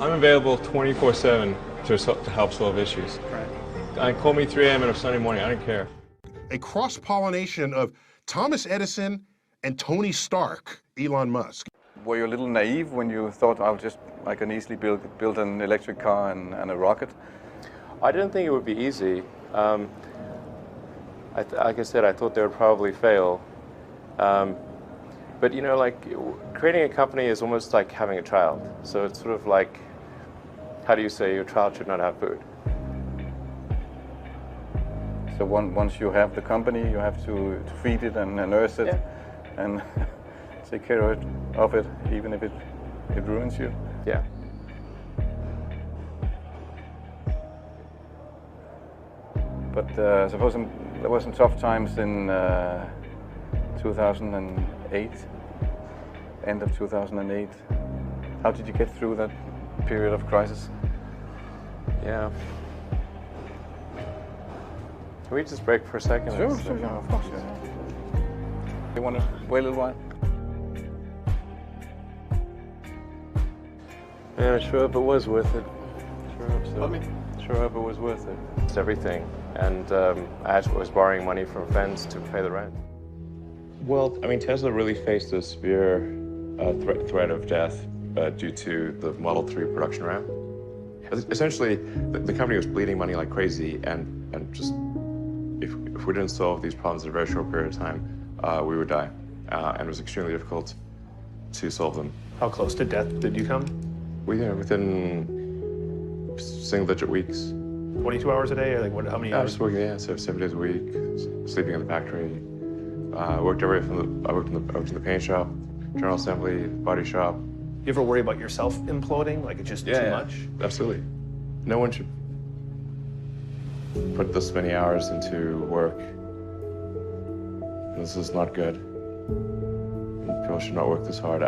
I'm available 24/7 to help solve issues. Right. Call me 3 a.m. on a Sunday morning, I don't care. A cross-pollination of Thomas Edison and Tony Stark, Elon Musk. Were you a little naive when you thought I can easily build an electric car and a rocket? I didn't think it would be easy. Like I said, I thought they would probably fail. But you know, like creating a company is almost like having a child. So it's sort of like, how do you say your child should not have food? So once you have the company, you have to feed it and nurse it, and take care of it, even if it ruins you. Yeah. But suppose there were some tough times in 2008, end of 2008. How did you get through that period of crisis? Yeah. Can we just break for a second? Sure, of course. You want to wait a little while? Yeah, I sure hope it was worth it. Sure hope so. Sure hope it was worth it. It's everything. And I was borrowing money from friends to pay the rent. Well, I mean, Tesla really faced a severe threat of death due to the Model 3 production ramp. Essentially, the company was bleeding money like crazy, and just if we didn't solve these problems in a very short period of time, we would die. And it was extremely difficult to solve them. How close to death did you come? Within single-digit weeks. 22 hours a day, or like what? How many I hours? was working, so 7 days a week, sleeping in the factory. I worked everywhere I worked in the paint shop, general assembly, body shop. You ever worry about yourself imploding? Like it's just too much? Absolutely. No one should put this many hours into work. This is not good. People should not work this hard.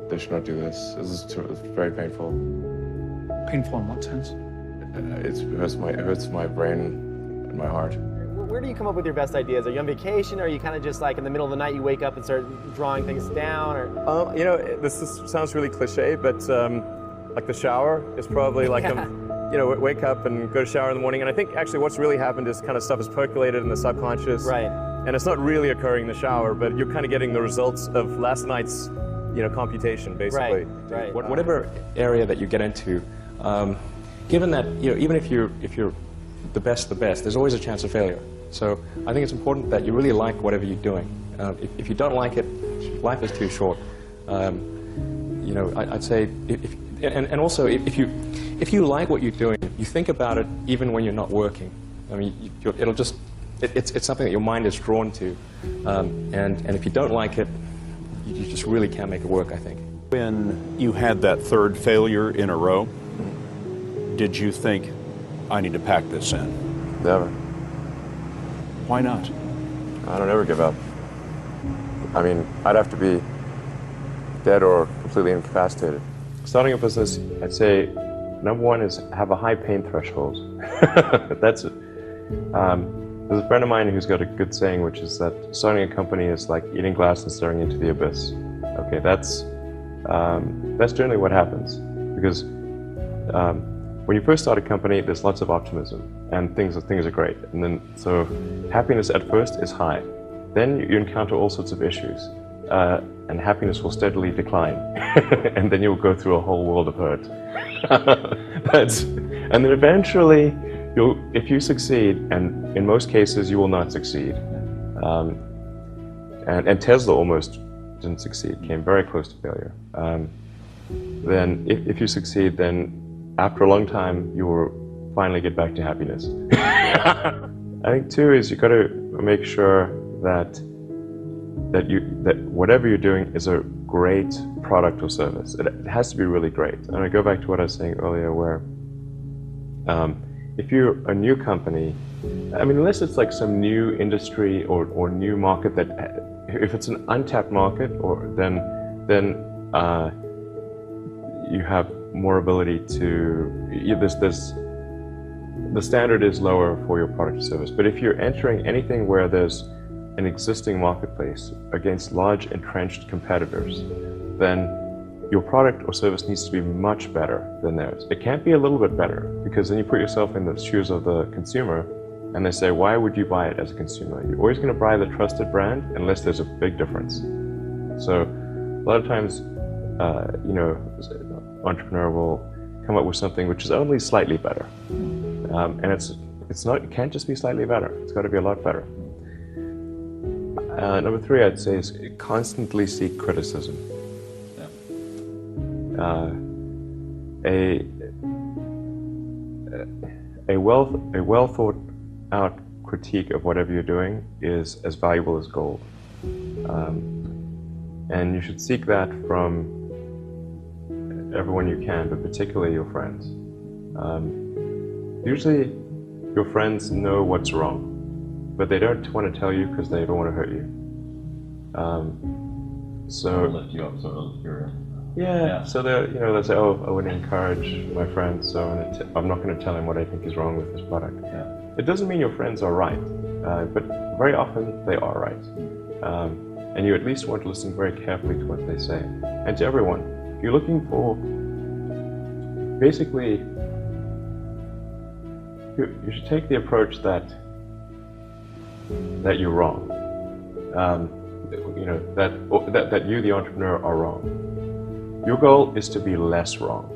They should not do this. It's very painful. Painful in what sense? It hurts my brain and my heart. Where do you come up with your best ideas? Are you on vacation, or are you kind of just like in the middle of the night you wake up and start drawing things down? Or You know, sounds really cliche, but like the shower is probably like you know, wake up and go to shower in the morning. And I think actually what's really happened is kind of stuff is percolated in the subconscious. Right. And it's not really occurring in the shower, but you're kind of getting the results of last night's, you know, computation, basically. Right. Whatever area that you get into, given that, you know, even if you're the best, there's always a chance of failure. So I think it's important that you really like whatever you're doing. If you don't like it, life is too short. You know, I'd say, and also if you like what you're doing, you think about it even when you're not working. I mean, it's something that your mind is drawn to, and if you don't like it, you just really can't make it work, I think. When you had that third failure in a row, did you think, I need to pack this in? Never. Why not? I don't ever give up. I mean, I'd have to be dead or completely incapacitated. Starting a business, I'd say, number one is have a high pain threshold. That's it. There's a friend of mine who's got a good saying, which is that starting a company is like eating glass and staring into the abyss. Okay, that's generally what happens, because when you first start a company, there's lots of optimism and things are great, and then so happiness at first is high. Then you encounter all sorts of issues, and happiness will steadily decline, and then you'll go through a whole world of hurt. And then eventually, if you succeed, and in most cases you will not succeed, and Tesla almost didn't succeed, came very close to failure. Then if you succeed, then after a long time you will finally get back to happiness. I think too is you've got to make sure that whatever you're doing is a great product or service. It has to be really great. And I go back to what I was saying earlier, where if you're a new company, I mean, unless it's like some new industry or new market that, if it's an untapped market, then you have more ability to, the standard is lower for your product or service. But if you're entering anything where there's an existing marketplace against large entrenched competitors, then your product or service needs to be much better than theirs. It can't be a little bit better, because then you put yourself in the shoes of the consumer and they say, why would you buy it as a consumer? You're always going to buy the trusted brand unless there's a big difference. So a lot of times, you know, an entrepreneur will come up with something which is only slightly better. And it can't just be slightly better. It's got to be a lot better. Number 3, I'd say, is constantly seek criticism. A well thought out critique of whatever you're doing is as valuable as gold. And you should seek that from everyone you can, but particularly your friends. Usually your friends know what's wrong, but they don't want to tell you because they don't want to hurt you. So lift you up, sort of. yeah. So they'll say, oh, I wouldn't encourage my friend, so I'm not going to tell him what I think is wrong with this product. Yeah. It doesn't mean your friends are right, but very often they are right. And you at least want to listen very carefully to what they say. And to everyone, you're looking for, basically, you should take the approach that you're wrong. You know, that you, the entrepreneur, are wrong. Your goal is to be less wrong.